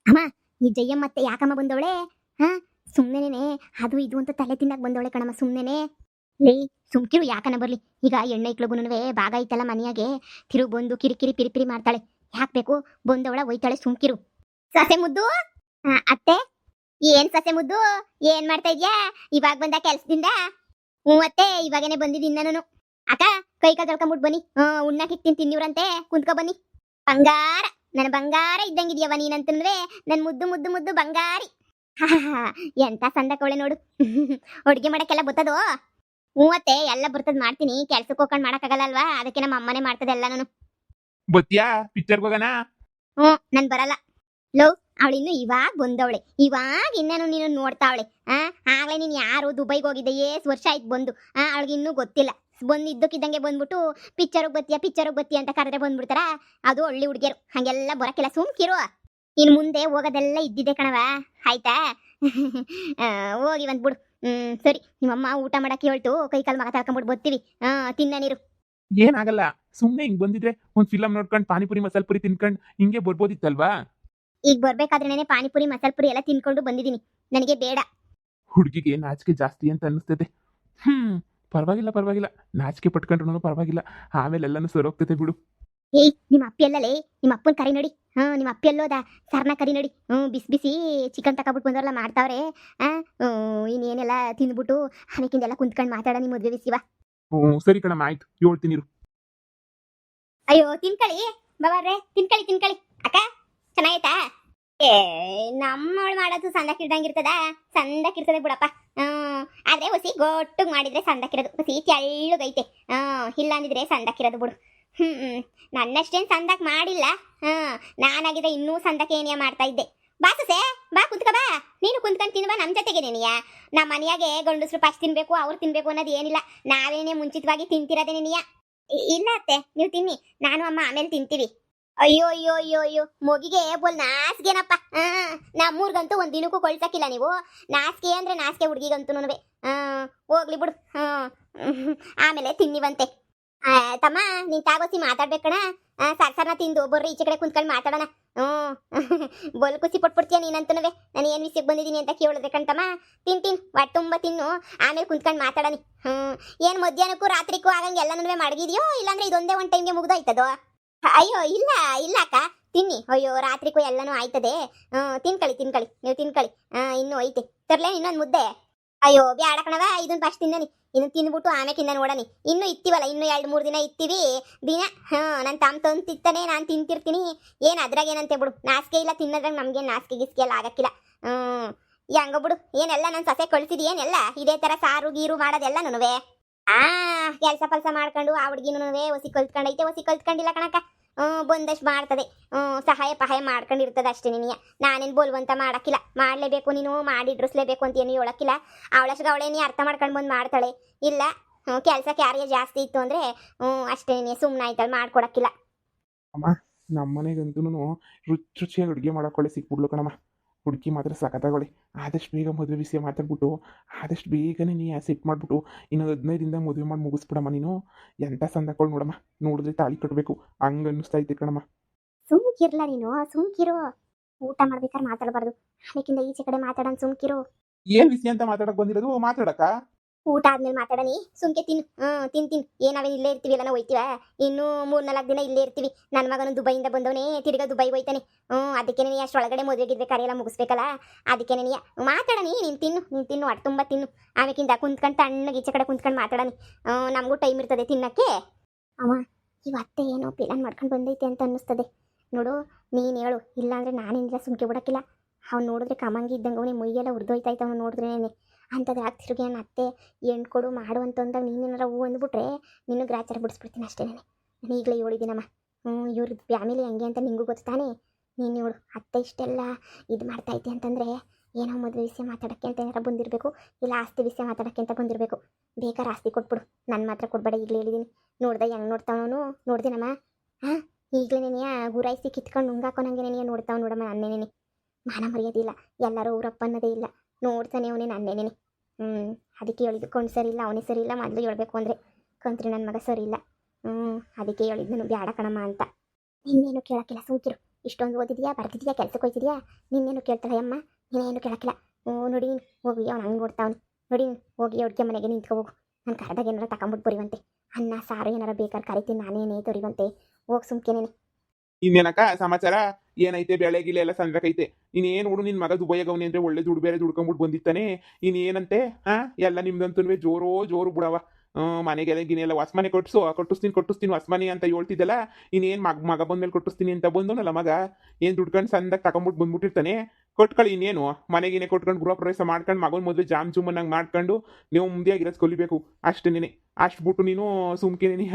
ಅಮ್ಮ ಈ ಜಯಮ್ಮತ್ತೆ ಯಾಕಮ್ಮ ಬಂದವಳೆ? ಹಾ, ಸುಮ್ಮನೆನೆ ಅದು ಇದು ಅಂತ ತಲೆ ತಿನ್ನಕ್ ಬಂದವಳೆ ಕಣಮ್ಮ ಸುಮ್ಮನೆನೆ. ಲೇ, ಸುಮ್ಕಿರು ಯಾಕನ ಬರ್ಲಿ. ಈಗ ಎಣ್ಣೆ ಇಕ್ಳುಗುನುವೆ ಭಾಗ ಐತಲ್ಲ ಮನೆಯಾಗೆ, ತಿರುಗ್ ಬಂದು ಕಿರಿಕಿರಿ ಪಿರಿಪಿರಿ ಮಾಡ್ತಾಳೆ. ಯಾಕ್ ಬೇಕು? ಬಂದವಳ ಒಯ್ತಾಳೆ, ಸುಮ್ಕಿರು. ಸಸೆ ಮುದ್ದು, ಅತ್ತೆ. ಏನ್ ಸಸೆ ಮುದ್ದು, ಏನ್ ಮಾಡ್ತಾ ಇದ್ಯಾ? ಇವಾಗ ಬಂದ ಕೆಲ್ಸದಿಂದ? ಹ್ಞೂ ಅತ್ತೆ, ಇವಾಗೇನೆ ಬಂದಿದ್ದೀನಿ ನಾನು. ಅಕ್ಕ, ಕೈ ಕಾಲ್ ತೊಳ್ಕೊಂಬಿಟ್ ಬನ್ನಿ. ಉಣ್ಣಾಕ್ ಇಕ್ತೀನಿ ತಿನ್ನಿವ್ರಂತೆ, ಕುಂತ್ಕೊ ಬನ್ನಿ. ಬಂಗಾರ, ನನ್ನ ಬಂಗಾರ ಇದ್ದಂಗಿದ್ಯವ ನೀನಂತಂದ್ರೆ, ನನ್ ಮುದ್ದು ಮುದ್ದು ಮುದ್ದು ಬಂಗಾರಿ. ಎಂತ ಸಂದಕವಳೆ ನೋಡು. ಅಡ್ಗೆ ಮಾಡಕ್ಕೆಲ್ಲ ಬರ್ತದೋ? ಹ್ಞೂ ಅತ್ತೆ, ಎಲ್ಲ ಬರ್ತದ್, ಮಾಡ್ತೀನಿ. ಕೆಲ್ಸಕ್ಕೆ ಹೋಗ್ಕೊಂಡ್ ಮಾಡಕ್ಕಾಗಲ್ಲ ಅಲ್ವಾ, ಅದಕ್ಕೆ ನಮ್ಮ ಅಮ್ಮನೇ ಮಾಡ್ತದೆ ಎಲ್ಲಾನು. ಬತ್ತೀಯಾ ಪಿಕ್ಚರ್ಗೆ ಹೋಗೋಣ? ಹ್ಞೂ, ನನ್ ಬರಲ್ಲ. ಲವ್, ಅವಳಿನ್ನು ಇವಾಗ ಬಂದವಳೆ, ಇವಾಗ ಇನ್ನೇನು ನೀನು ನೋಡ್ತಾವಳೆ. ಆಗ್ಲೇ ನೀನ್ ಯಾರು ದುಬೈಗೆ ಹೋಗಿದ್ದೆ, ಏಸ್ ವರ್ಷ ಆಯ್ತು ಬಂದು. ಅವಳಿಗೆ ಇನ್ನೂ ಗೊತ್ತಿಲ್ಲ. ಬಂದು ಇದ್ದಕ್ಕಿದ್ದಂಗೆ ಬಂದ್ಬಿಟ್ಟು ಪಿಕ್ಚರ್ಗೆ ಬತ್ತೀಯ ಅಂತ ಕರೆದ್ರೆ ಬಂದ್ಬಿಡ್ತಾರ. ಅದು ಒಳ್ಳೆ ಹುಡುಗಿಯರು, ಹಂಗೆಲ್ಲ ಬರಕ್ಕಿಲ್ಲ, ಸುಮ್ಕಿರು. ಇನ್ ಮುಂದೆ ಹೋಗೋದೆಲ್ಲ ಇದ್ದಿದ್ದೆ ಕಣವ, ಆಯ್ತಾ? ಹೋಗಿ ಬಂದ್ಬಿಡು. ಸರಿ, ನಿಮ್ಮಮ್ಮ ಊಟ ಮಾಡಕ್ಕೆ ಹೇಳ್ತು, ಕೈ ಕಾಲು ಮಗ ತಳ್ಕೊಂಬಿಟ್ಟು ಬರ್ತೀವಿ. ತಿನ್ನ ನೀರು. ಏನಾಗಲ್ಲ, ಸುಮ್ನೆ ಹಿಂಗ್ ಬಂದಿದ್ರೆ ಒಂದ್ ಫಿಲಮ್ ನೋಡ್ಕೊಂಡು ಪಾನಿಪುರಿ ಮಸಾಲ ಪುರಿ ತಿನ್ಕೊಂಡು ಹಿಂಗೆ ಬರ್ಬೋದಿತ್ತಲ್ವಾ? ಈಗ ಬರ್ಬೇಕಾದ್ರೇನೆ ಪಾನಿಪುರಿ ಮಸಾಲ ಪುರಿ ಎಲ್ಲ ತಿನ್ಕೊಂಡು ಬಂದಿದ್ದೀನಿ, ನನಗೆ ಬೇಡ. ಹುಡುಗಿಗೆ ನಾಚಿಕೆ ಜಾಸ್ತಿ ಅಂತ ಅನ್ನಿಸ್ತದೆ. ಪರವಾಗಿಲ್ಲ, ನಾಚಿಕೆ ಪಟ್ಕೊಂಡ್ರು ಪರವಾಗಿಲ್ಲ, ಆಮೇಲೆ ಎಲ್ಲಾನು ಸರೋಗ್ತದೆ ಬಿಡು. ಏಯ್, ನಿಮ್ಮ ಅಪ್ಪಿ ಅಲ್ಲಲೇ, ನಿಮ್ಮ ಅಪ್ಪನ ಕರಿ ನೋಡಿ. ನಿಮ್ಮ ಅಪ್ಪಿ ಅಲ್ಲೋದ, ಸರ್ನ ಕರಿ ನೋಡಿ. ಬಿಸಿ ಬಿಸಿ ಚಿಕನ್ ತಗೊಬಿಟ್ಟು ಬಂದವರಲ್ಲ ಮಾಡ್ತಾವ್ರೆ. ಇನ್ನೇನೆಲ್ಲ ತಿಂದ್ಬಿಟ್ಟು ಆಮೇಕಿಂದೆಲ್ಲ ಕುಂತ್ಕೊಂಡು ಮಾತಾಡ. ನಿಮ್ಮ ಮದುವೆ ಬಿಸಿವ. ಸರಿ ಕಣಮ್ಮ, ಆಯ್ತು, ಹೇಳ್ತೀನಿ. ಅಯ್ಯೋ, ತಿನ್ಕಳಿ ಬಾಬಾರ್ರೆ, ತಿನ್ಕಳಿ. ಅಕ್ಕ, ಚೆನ್ನಾಗೈತಾ? ಏ, ನಮ್ಮವಳು ಮಾಡೋದು ಸಂದಕ್ಕಿರ್ತದೆ ಬಿಡಪ್ಪ. ಆದ್ರೆ ಹೊಸಿ ಗೊಟ್ಟಗ್ ಮಾಡಿದ್ರೆ ಸಂದಕ್ಕಿರೋದು, ಹೊಸಿ ತೆಳ್ಳಗೈತೆ. ಇಲ್ಲ ಅಂದಿದ್ರೆ ಸಂದಕ್ಕಿರೋದು ಬಿಡು. ನನ್ನಷ್ಟೇನ್ ಸಂದಕ್ ಮಾಡಿಲ್ಲ. ನಾನಾಗಿದ್ರೆ ಇನ್ನೂ ಸಂದಕ್ಕೆ ಏನಿಯ ಮಾಡ್ತಾ ಇದ್ದೆ. ಬಾ ಸೊಸೆ, ಬಾ ಕುಂತ್ಕ ಬಾ. ನೀನು ಕುಂತ್ಕೊಂಡು ತಿನ್ಬಾ ನಮ್ಮ ಜೊತೆಗೆ. ನೆನೆಯ ನಮ್ಮ ಮನೆಯಾಗೆ ಗಂಡಸ್ರು ಫಸ್ಟ್ ತಿನ್ಬೇಕು, ಅವ್ರು ತಿನ್ಬೇಕು ಅನ್ನೋದು ಏನಿಲ್ಲ. ನಾವೇನೇ ಮುಂಚಿತವಾಗಿ ತಿಂತಿರೋದೇ ನೆನೆಯ. ಇಲ್ಲ ಅತ್ತೆ, ನೀವು ತಿನ್ನಿ, ನಾನು ಅಮ್ಮ ಆಮೇಲೆ ತಿಂತೀವಿ. ಅಯ್ಯೋ, ಮೊಗಿಗೆ ಬೋಲ್ ನಾಸ್ಗೆನಪ್ಪ. ನಮ್ಮೂರ್ಗಂತೂ ಒಂದ್ ದಿನಕ್ಕೂ ಕೊಳ್ಸಕ್ಕಿಲ್ಲ ನೀವು. ನಾಸ್ಗೆ ಅಂದ್ರೆ ನಾಸ್ಗೆ, ಹುಡುಗಿಗಂತೂ ಹೋಗ್ಲಿ ಬಿಡು. ಆಮೇಲೆ ತಿನ್ನಿವಂತೆ. ತಮ್ಮ, ನೀನ್ ತಾಗೋಸಿ ಮಾತಾಡ್ಬೇಕಣ. ಸರ್ನ ತಿಂದು ಬರ್ರಿ ಈಚೆ ಕಡೆ ಕುಂತ್ಕೊಂಡು ಮಾತಾಡೋಣ. ಬೋಲ್ ಖುಷಿ ಪಟ್ಬಿಡ್ತೀಯ ನೀನಂತನವೇ. ನಾನು ಏನ್ ವಿಷಯಕ್ಕೆ ಬಂದಿದ್ದೀನಿ ಅಂತ ಕೇಳಿದ್ರೆ ಕಣ್ತಮ್ಮ. ತಿನ್ ಹೊಟ್ಟೆ ತುಂಬ ತಿನ್ನು, ಆಮೇಲೆ ಕುಂತ್ಕೊಂಡು ಮಾತಾಡನಿ. ಏನ್ ಮಧ್ಯಾಹ್ನಕ್ಕೂ ರಾತ್ರಿಗೂ ಆಗಂಗೆ ಎಲ್ಲನೂ ಮಡಗಿದ್ಯೋ, ಇಲ್ಲಾಂದ್ರೆ ಇದೊಂದೇ ಒಂದ್ ಟೈಮ್ಗೆ ಮುಗ್ದೋಯ್ತದೋ? ಅಯ್ಯೋ, ಇಲ್ಲ ಅಕ್ಕ, ತಿನ್ನಿ. ಅಯ್ಯೋ, ರಾತ್ರಿಗೂ ಎಲ್ಲನೂ ಆಯ್ತದೆ. ತಿನ್ಕಳಿ, ನೀವು ತಿನ್ಕಳಿ. ಇನ್ನೂ ಐತೆ, ತರ್ಲೇ ಇನ್ನೊಂದು ಮುದ್ದೆ? ಅಯ್ಯೋ, ಬ್ಯಾಡ ಕಣವ, ಇದನ್ನ ಫಸ್ಟ್ ತಿನ್ನನಿ. ಇನ್ನು ತಿಂದ್ಬಿಟ್ಟು ಆಮೇಕಿಂದ ನೋಡನಿ. ಇನ್ನೂ ಇತ್ತೀವಲ್ಲ, ಇನ್ನೂ 2-3 ದಿನ ಇತ್ತೀವಿ ದಿನ. ನನ್ನ ತಮ್ಮ ತಂದು ತಿಂತಾನೆ, ನಾನು ತಿಂತಿರ್ತೀನಿ. ಏನು ಅದ್ರಾಗ ಏನಂತೆ ಬಿಡು. ನಾಸಿಕೆ ಇಲ್ಲ ತಿನ್ನೋದ್ರಾಗ ನಮ್ಗೆ ನಾಸಿಕೆ ಗಿಸ್ಕೆ ಎಲ್ಲ ಆಗಕ್ಕಿಲ್ಲ. ಹೆಂಗ ಬಿಡು. ಏನೆಲ್ಲ ನನ್ನ ಸೊಸೆ ಕಳ್ಸಿದಿ ಏನೆಲ್ಲ ಇದೇ ಥರ ಸಾರು ಗೀರು ಮಾಡೋದೆಲ್ಲ ನನವೇ. ಕೆಲಸ ಮಾಡ್ಕೊಂಡು ಆ ಹುಡುಗಿನೂ ಹೊಸಿ ಕಲ್ತ್ಕೊಂಡಿಲ್ಲ ಕಣಕ್ಕ. ಬಂದಷ್ಟು ಮಾಡ್ತದೆ. ಸಹಾಯ ಮಾಡ್ಕೊಂಡಿರ್ತದೆ ಅಷ್ಟೇ. ನಿನಗೆ ನಾನೇನು ಬೋಲ್ವಂತ ಮಾಡಕ್ಕಿಲ್ಲ. ಮಾಡಲೇಬೇಕು, ನೀನು ಮಾಡಿಡ್ರಿಸ್ಲೇಬೇಕು ಅಂತ ಏನು ಹೇಳಕ್ಕಿಲ್ಲ. ಅವಳಷ್ಟು ಅವಳೇನಿ ಅರ್ಥ ಮಾಡ್ಕೊಂಡು ಬಂದು ಮಾಡ್ತಾಳೆ. ಇಲ್ಲ, ಕೆಲಸಕ್ಕೆ ಯಾರಿಗೆ ಜಾಸ್ತಿ ಇತ್ತು ಅಂದರೆ ಅಷ್ಟೇ, ನೀನು ಸುಮ್ಮನೆ ಆಯ್ತಾಳೆ, ಮಾಡ್ಕೊಡಕ್ಕಿಲ್ಲ. ಅಮ್ಮ, ನಮ್ಮ ಮನೆಗಂತೂ ರುಚಿಯಾಗಿ ಅಡುಗೆ ಮಾಡೋಕೊಳ್ಳೆ ಸಿಕ್ಬಿಡ್ಲು ಕಣಮ್ಮ. ಹುಡುಗಿ ಮಾತ್ರ ಸಖತ್ತಾಗೊಳ್ಳಿ. ಆದಷ್ಟು ಬೇಗ ಮದುವೆ ವಿಷಯ ಮಾತಾಡ್ಬಿಟ್ಟು ಆದಷ್ಟು ಬೇಗನೆ ನೀ ಸೆಟ್ ಮಾಡಿಬಿಟ್ಟು ಇನ್ನೊಂದು 15 ದಿನದಾಗ ಮದುವೆ ಮಾಡಿ ಮುಗಿಸ್ಬಿಡಮ್ಮ ನೀನು. ಎಂಥ ಸಂದಗಳು ನೋಡಮ್ಮ, ನೋಡಿದ್ರೆ ತಾಳಿ ಕಟ್ಟಬೇಕು ಹಂಗೆ ಅನ್ನಿಸ್ತೈತೆ ಕಣಮ್ಮ. ಸುಮ್ಕಿರ್ಲ ನೀನು, ಸುಮ್ಕಿರು. ಊಟ ಮಾಡ್ಬೇಕಾದ್ರೆ ಮಾತಾಡಬಾರ್ದು, ಅದಕ್ಕಿಂತ ಈಚೆ ಕಡೆ ಮಾತಾಡೋಣ. ಸುಮ್ಕಿರು. ಏನು ವಿಷಯ ಅಂತ ಮಾತಾಡಕ್ಕೆ ಬಂದಿರೋದು? ಮಾತಾಡಕ್ಕ ಊಟ ಆದ್ಮೇಲೆ ಮಾತಾಡನಿ, ಸುಮ್ಕೆ ತಿನ್ನು. ತಿನ್ ಏನಾವೇನು ಇಲ್ಲೇ ಇರ್ತೀವಿ, ಎಲ್ಲ ಹೋಯ್ತೀವ. ಇನ್ನು 3-4 ದಿನ ಇಲ್ಲೇ ಇರ್ತೀವಿ. ನನ್ನ ಮಗನು ದುಬೈಯಿಂದ ಬಂದವನೇ, ತಿರ್ಗಾ ದುಬೈ ಹೋಯ್ತಾನೆ. ಅದಕ್ಕೆ ನೀ ಅಷ್ಟೊಳಗಡೆ ಮದುವೆಗಿದ್ರೆ ಕರೆಯೆಲ್ಲ ಮುಗಿಸ್ಬೇಕಲ್ಲ. ಅದಕ್ಕೆ ನೀ ಮಾತಾಡನಿ. ನೀನು ತಿನ್ನು, ಹೊಟ್ಟೆ ತುಂಬ ತಿನ್ನು. ಆಮೇಕಿಂದ ಕುಂತ್ಕೊಂಡು ತಣ್ಣಗೆ ಈಚೆ ಕಡೆ ಕುಂತ್ಕೊಂಡು ಮಾತಾಡನಿ. ನಮಗೂ ಟೈಮ್ ಇರ್ತದೆ ತಿನ್ನಕ್ಕೆ. ಅವ ಇವತ್ತೆ ಏನೋ ಪ್ಲಾನ್ ಮಾಡ್ಕೊಂಡು ಬಂದೈತೆ ಅಂತ ಅನ್ನಿಸ್ತದೆ ನೋಡು. ನೀನು ಹೇಳು, ಇಲ್ಲಾಂದ್ರೆ ನಾನೇನಿಲ್ಲ, ಸುಮ್ಕೆ ಬಿಡಕ್ಕಿಲ್ಲ. ಅವ್ನು ನೋಡಿದ್ರೆ ಕಮಂಗಿ ಇದ್ದಂಗೆ ಅವನೇ ಮುಯ್ಯೆಲ್ಲ ಉರ್ದೋಯ್ತಾಯ್ತು. ಅವ್ನು ನೋಡಿದ್ರೇನೆ ಅಂಥದ್ದು ಆಗ್ತಿರ್ಗೆ. ನನ್ನ ಅತ್ತೆ ಹೆಣ್ಣು ಕೊಡು ಮಾಡು ಅಂತಂದಾಗ ನೀನೇನಾರ ಹೂ ಅಂದ್ಬಿಟ್ರೆ ನಿನ್ನ ಗ್ರಾಚಾರ ಬಿಡಿಸ್ಬಿಡ್ತೀನಿ ಅಷ್ಟೇ. ನಾನು ಈಗಲೇ ಹೇಳಿದ್ದೀನಮ್ಮ. ಇವ್ರದ್ದು ಫ್ಯಾಮಿಲಿ ಹಂಗೆ ಅಂತ ನಿಂಗೂ ಗೊತ್ತು ತಾನೇ. ನೀನು ಹೇಳು, ಅತ್ತೆ ಇಷ್ಟೆಲ್ಲ ಇದು ಮಾಡ್ತೈತೆ ಅಂತಂದರೆ ಏನೋ ಮದುವೆ ವಿಷಯ ಮಾತಾಡೋಕ್ಕೆ ಅಂತ ಏನಾರ ಬಂದಿರಬೇಕು, ಇಲ್ಲ ಆಸ್ತಿ ವಿಷಯ ಮಾತಾಡೋಕ್ಕೆ ಅಂತ ಬಂದಿರಬೇಕು. ಬೇಕಾದ್ರೆ ಆಸ್ತಿ ಕೊಟ್ಬಿಡು, ನನ್ನ ಮಾತ್ರ ಕೊಡಬೇಡ. ಈಗಲೇ ಹೇಳಿದ್ದೀನಿ. ನೋಡ್ದೆ ಹೆಂಗೆ ನೋಡ್ತಾವನು ನೋಡ್ದೇನಮ್ಮ. ಈಗಲೇ ನೆನೆಯ ಗುರಾಯಿಸಿ ಕಿತ್ಕೊಂಡು ನುಂಗಾಕೋ ನಂಗೆ ನೆನೆಯ ನೋಡ್ತಾವ ನೋಡಮ್ಮ. ನನ್ನೇನೆ ಮಾನ ಮರ್ಯಾದಿಲ್ಲ, ಎಲ್ಲರೂ ಊರಪ್ಪ ಅನ್ನೋದೇ ಇಲ್ಲ. ನೋಡ್ತಾನೆ ಅವನೇ ನನ್ನೇನೆ. ಅದಕ್ಕೆ ಹೇಳಿದ್ದು, ಕೊಂಡು ಸರಿ ಇಲ್ಲ, ಅವನೇ ಸರಿ ಇಲ್ಲ. ಮೊದಲು ಹೇಳ್ಬೇಕು ಅಂದರೆ ಕಂತ್ರಿ ನನ್ನ ಮಗ ಸರಿ ಇಲ್ಲ. ಅದಕ್ಕೆ ಹೇಳಿದ್ದು ನಾನು ಬ್ಯಾಡ ಕಣಮ್ಮ ಅಂತ. ಇನ್ನೇನು ಕೇಳೋಕ್ಕಿಲ್ಲ, ಸುಮ್ಕಿರು. ಇಷ್ಟೊಂದು ಓದಿದ್ಯಾ ಬರ್ತಿದ್ಯಾ ಕೆಲ್ಸಕ್ಕೆ ಹೋಯ್ತಿದ್ಯಾ ನಿನ್ನೇನು ಕೇಳ್ತಾಳೆ ಅಮ್ಮ ನೀನೇನು ಕೇಳಕ್ಕಿಲ್ಲ ನೋಡಿ ನೀನು ಹೋಗಿ ಅವ್ನು ಹಂಗೆ ನೋಡ್ತಾವ್ನು ನೋಡಿ ನೀನು ಹೋಗಿ ಅಡುಗೆ ಮನೆಗೆ ನಿಂತ್ಕೊ ಹೋಗು ನಾನು ಕರೆದಾಗ ಏನಾರ ತಗೊಂಬಿಟ್ಟು ಬರಿವಂತೆ ಅನ್ನ ಸಾರು ಏನಾರ ಬೇಕಾದ್ರೆ ಕರಿತೀನಿ ನಾನೇನೇ ತೊರಿವಂತೆ ಹೋಗಿ ಸುಮ್ಕೆನೇನೆ. ಇನ್ನೇನಕ್ಕ ಸಮಾಚಾರ ಏನೈತೆ ಬೆಳೆ ಗಿಳೆ ಎಲ್ಲ ಸಂದ್ರಕೈತೆ ಇನ್ನೇನು ನೋಡು ನಿನ್ ಮಗ ದುಬೈಗವನಿ ಅಂದ್ರೆ ಒಳ್ಳೆ ದುಡ್ಡು ಬೇರೆ ದುಡ್ಕೊಂಬಿಟ್ಟು ಬಂದಿತ್ತಾನೆ ಇನ್ನೇನಂತೆ ಎಲ್ಲ ನಿಮ್ದಂತೂ ಜೋರು ಬಿಡವ ಮನೆಗೆಲ್ಲ ಗಿನೆಲ್ಲ ಹೊಸ ಮನೆ ಕೊಟ್ಟಿಸ್ತೀನಿ ಹೊಸ ಮನೆ ಅಂತ ಹೇಳ್ತಿದ್ದಲ್ಲ ಇನ್ನೇನು ಮಗ ಬಂದ್ಮೇಲೆ ಕೊಟ್ಟಿಸ್ತೀನಿ ಅಂತ ಬಂದವನಲ್ಲ ಮಗ ಏನು ದುಡ್ಕೊಂಡು ಸಂದಾಗ ತಗೊಂಬಿಟ್ಟು ಬಂದ್ಬಿಟ್ಟಿರ್ತಾನೆ ಕೊಟ್ಕೊಳ್ಳಿ ಇನ್ನೇನು ಮನೆಗಿನೇ ಕೊಟ್ಕೊಂಡು ಗೃಹ ಪ್ರವೇಶ ಮಾಡ್ಕೊಂಡು ಮಗನ ಮೊದಲು ಜಾಮ್ ಜುಮ್ಮನ್ನಂಗೆ ಮಾಡ್ಕೊಂಡು ನೀವು ಮುಂದೆಯಾಗಿರೋದು ಕಲಿಬೇಕು ಅಷ್ಟೇನೆ ಅಷ್ಟು ಬಿಟ್ಟು ನೀನು ಸುಮ್ಕಿನಿ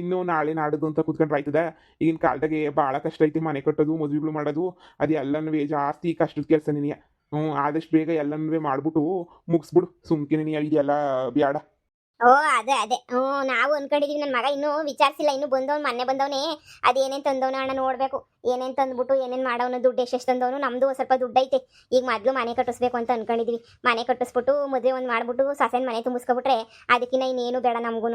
ಇನ್ನೂ ನಾಳೆ ನಾಡೋದು ಅಂತ ಕೂತ್ಕೊಂಡ್ರೆ ಆಯ್ತದ ಈಗಿನ ಕಾಲದಾಗೆ ಭಾಳ ಕಷ್ಟ ಐತಿ ಮನೆ ಕಟ್ಟೋದು ಮದುವೆಗಳು ಮಾಡೋದು ಅದು ಎಲ್ಲನೂ ಜಾಸ್ತಿ ಕಷ್ಟದ ಕೆಲಸ ನಿನಗೆ ಆದಷ್ಟು ಬೇಗ ಎಲ್ಲನೂ ಮಾಡ್ಬಿಟ್ಟು ಮುಗಿಸ್ಬಿಡು ಸುಮ್ಕಿನಿ ಇದೆಲ್ಲ ಬ್ಯಾಡ. ಓ ಅದೇ ನಾವು ಅನ್ಕೊಂಡಿದೀವಿ ನನ್ನ ಮಗ ಇನ್ನೂ ವಿಚಾರಿಸಿಲ್ಲ ಇನ್ನೂ ಬಂದವನು ಮೊನ್ನೆ ಬಂದವನೇ ಅದೇನೇನು ತಂದವನು ಅಣ್ಣ ನೋಡಬೇಕು ಏನೇನು ತಂದ್ಬಿಟ್ಟು ಏನೇನು ಮಾಡೋನು ದುಡ್ಡು ಎಷ್ಟು ತಂದವನು ನಮ್ಮದು ಸ್ವಲ್ಪ ದುಡ್ಡು ಐತೆ ಈಗ ಮೊದಲು ಮನೆ ಕಟ್ಟಿಸ್ಬೇಕು ಅಂತ ಅನ್ಕೊಂಡಿದೀವಿ ಮನೆ ಕಟ್ಟಿಸ್ಬಿಟ್ಟು ಮದುವೆ ಒಂದು ಮಾಡ್ಬಿಟ್ಟು ಸೊಸೆನ ಮನೆ ತುಂಬಿಸ್ಕೊಬಿಟ್ರೆ ಅದಕ್ಕಿಂತ ಇನ್ನೇನು ಬೇಡ ನಮಗೂ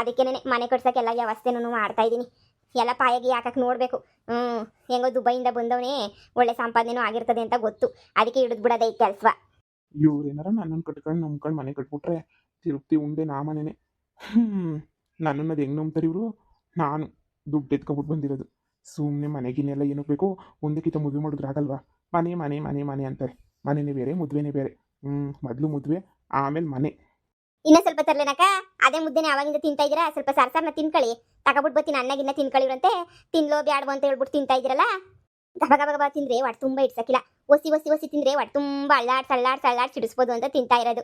ಅದಕ್ಕೇನೆ ಮನೆ ಕಟ್ಸೋಕೆ ಎಲ್ಲ ವ್ಯವಸ್ಥೆನೂ ಮಾಡ್ತಾ ಇದ್ದೀನಿ ಎಲ್ಲ ಪಾಯಾಗಿ ಯಾಕಕ್ಕೆ ನೋಡಬೇಕು ಹೆಂಗೋ ದುಬೈಯಿಂದ ಬಂದವನೇ ಒಳ್ಳೆ ಸಂಪಾದನೆನೂ ಆಗಿರ್ತದೆ ಅಂತ ಗೊತ್ತು ಅದಕ್ಕೆ ಹಿಡಿದು ಬಿಡೋದೇ ಈ ಕೆಲಸ. ಇವ್ರೇನಾರ ನನ್ನನ್ನು ಕಟ್ಕೊಂಡು ನಂಬ್ಕೊಂಡು ಮನೆ ಕಟ್ಬಿಟ್ರೆ ತಿರುಪ್ತಿ ಉಂಡೆ ನಾ ಮನೆನೇ ನನ್ನನ್ನು ಅದು ಹೆಂಗೆ ನಂಬ್ತಾರೆ ಇವರು ನಾನು ದುಡ್ಡು ಎತ್ಕೊಬಿಟ್ಟು ಬಂದಿರೋದು ಸುಮ್ಮನೆ ಮನೆಗಿನೆಲ್ಲ ಏನಕ್ಕೆ ಬೇಕು ಒಂದಕ್ಕಿಂತ ಮದುವೆ ಮಾಡಿದ್ರೆ ಆಗಲ್ವಾ ಮನೆ ಮನೆ ಮನೆ ಮನೆ ಅಂತಾರೆ ಮನೆನೇ ಬೇರೆ ಮದುವೆನೇ ಬೇರೆ ಮೊದಲು ಮದುವೆ ಆಮೇಲೆ ಮನೆ. ಇನ್ನ ಸ್ವಲ್ಪ ತರ್ಲೇನಕ್ಕ ಅದೇ ಮುದ್ದೆನೆ ಅವಾಗಿಂದ ತಿಂತಾ ಇದ್ದೀರಾ ಸ್ವಲ್ಪ ಸರ್ಸಾರ್ನ ತಿನ್ಕೊಳ್ಳಿ ತಗೊಬಿಟ್ಟು ಬರ್ತೀನಿ ಅನ್ನಾಗಿನ್ನ ತಿನ್ಕೊಳ್ಳಿವ್ರಂತೆ ತಿನ್ಲೋ ಬ್ಯಾಡ್ಬೋ ಅಂತ ಹೇಳ್ಬಿಟ್ಟು ತಿಂತಾ ಇದ್ದೀರಲ್ಲ ಗಬ ಗಬ ಗಬ ತಿಂದ್ರೆ ಒಟ್ಟು ತುಂಬ ಇಡ್ಸಕ್ಕಿಲ್ಲ ಒಸಿ ತಿಂದ್ರೆ ಒಟ್ಟು ತುಂಬ ಅಳ್ಳಾಡ್ ಸಿಡಿಸ್ಬೋದು ಅಂತ ತಿಂತಾ ಇರೋದು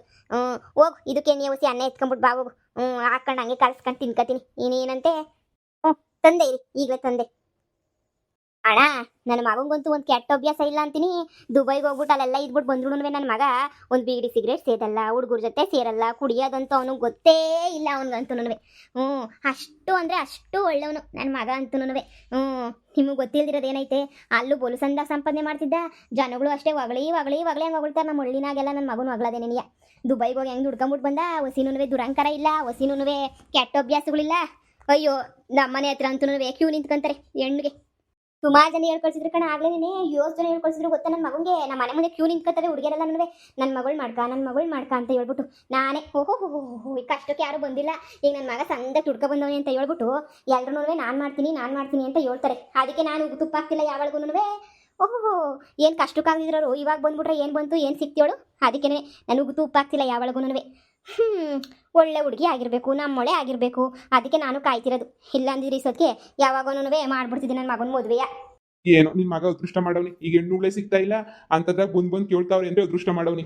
ಹೋಗು ಇದಕ್ಕೆ ನೀವು ಒಸಿ ಅನ್ನ ಎತ್ಕೊಂಡ್ಬಿಟ್ಟು ಬಾ ಹೋಗು ಹಾಕೊಂಡು ಹಂಗೆ ಕಲ್ಸ್ಕೊಂಡು ತಿನ್ಕತೀನಿ ಇನ್ನೇನಂತೆ ತಂದೆ ಇರಿ ಈಗಲೇ ತಂದೆ. ಅಣ್ಣ ನನ್ನ ಮಗಂಗಂತೂ ಒಂದು ಕೆಟ್ಟ ಅಭ್ಯಾಸ ಇಲ್ಲ ಅಂತೀನಿ ದುಬೈಗೆ ಹೋಗ್ಬಿಟ್ಟು ಅಲ್ಲೆಲ್ಲ ಇದ್ಬಿಟ್ಟು ಬಂದ್ರು ನನ್ನ ಮಗ ಒಂದು ಬೀಡಿ ಸಿಗರೇಟ್ ಸೇದಲ್ಲ ಹುಡುಗರ ಜೊತೆ ಸೇರಲ್ಲ ಕುಡಿಯೋದಂತೂ ಅವನಿಗೆ ಗೊತ್ತೇ ಇಲ್ಲ ಅವನಿಗಂತೂ ಅಷ್ಟು ಅಂದರೆ ಅಷ್ಟು ಒಳ್ಳೆಯವನು ನನ್ನ ಮಗ ಅಂತೂ ನಿಮಗೆ ಗೊತ್ತಿಲ್ದಿರೋದೇನೈತೆ ಅಲ್ಲೂ ಬೋಲುಸಂದ ಸಂಪಾದನೆ ಮಾಡ್ತಿದ್ದ ಜನಗಳು ಅಷ್ಟೇ ಹೊಗಳಿ ಹಂಗೆ ಹೊಗಳ್ತಾರೆ ನಮ್ಮ ಹಳ್ಳಿನಾಗೆಲ್ಲ ನನ್ನ ಮಗನ ಹೊಗಳದೆ ನನಗೆ ದುಬೈಗೆ ಹೋಗಿ ಹೆಂಗೆ ದುಡ್ಕೊಂಬಿಟ್ಟು ಬಂದ ಹೊಸಿನೂ ದುರಂಕಾರ ಇಲ್ಲ ಹೊಸಿನೂ ಕೆಟ್ಟ ಅಭ್ಯಾಸಗಳಿಲ್ಲ ಅಯ್ಯೋ ನಮ್ಮನೆ ಹತ್ರ ಅಂತೂ ಕ್ಯೂ ನಿಂತ್ಕೊಂತಾರೆ ಹೆಣ್ಣಿಗೆ ಸುಮಾರು ಜನ ಹೇಳ್ಕೊಳ್ಸಿದ್ರು ಕಣ ಆಗ್ಲೇ ನೀನೆ 7 ಜನ ಹೇಳ್ಕೊಳ್ಸಿದ್ರು ಗೊತ್ತಾ ನನ್ನ ಮಗಂಗೆ ನಮ್ಮ ಮನೆ ಮುಂದೆ ಕ್ಯೂ ನಿಂತ್ಕೊತಾರೆ ಹುಡುಗಿಯರೆಲ್ಲ ನನ್ನ ಮಗಳು ಮಾಡ್ಕ ಅಂತ ಹೇಳ್ಬಿಟ್ಟು ನಾನೇ ಓಹೋ ಈ ಕಷ್ಟಕ್ಕೆ ಯಾರು ಬಂದಿಲ್ಲ ಈಗ ನನ್ನ ಮಗ ಸಂದ ತುಡ್ಕ ಬಂದವನಿ ಅಂತ ಹೇಳ್ಬಿಟ್ಟು ಎಲ್ರೂ ನಾನು ಮಾಡ್ತೀನಿ ಅಂತ ಹೇಳ್ತಾರೆ ಅದಕ್ಕೆ ನಾನು ತುಪ್ಪ ಹಾಕ್ತಿಲ್ಲ ಯಾವಾಗೂ ಓಹೋ ಏನು ಕಷ್ಟಕ್ಕಾಗಿದ್ರು ಇವಾಗ ಬಂದ್ಬಿಟ್ರೆ ಏನು ಬಂತು ಏನು ಸಿಕ್ತಿಯೋಳು ಅದಕ್ಕೆ ನಾನು ತುಪ್ಪ ಹಾಕ್ತಿಲ್ಲ ಯಾವಾಗೂ ಒಳ್ಳೆ ಹುಡುಗಿ ಆಗಿರಬೇಕು ನಮ್ಮೊಳೆ ಆಗಿರಬೇಕು ಅದಕ್ಕೆ ನಾನು ಕಾಯ್ತಿರೋದು ಇಲ್ಲ ಅಂದಿದ್ರೆ ಸದ್ಕೆ ಯಾವಾಗೂ ಮಾಡ್ಬಿಡ್ತಿದ್ದೀನಿ ನನ್ನ ಮಗನ ಮದುವೆಯ. ಏನೋ ನಿನ್ ಮಗ ಅದೃಷ್ಟ ಮಾಡವ್ನಿ ಈಗ ಹೆಣ್ಣುಗಳೇ ಸಿಗ್ತಾ ಇಲ್ಲ ಅಂತದಾಗ ಬಂದ್ ಕೇಳ್ತಾವ್ರೆ ಅಂದ್ರೆ ಅದೃಷ್ಟ ಮಾಡವ್ನಿ.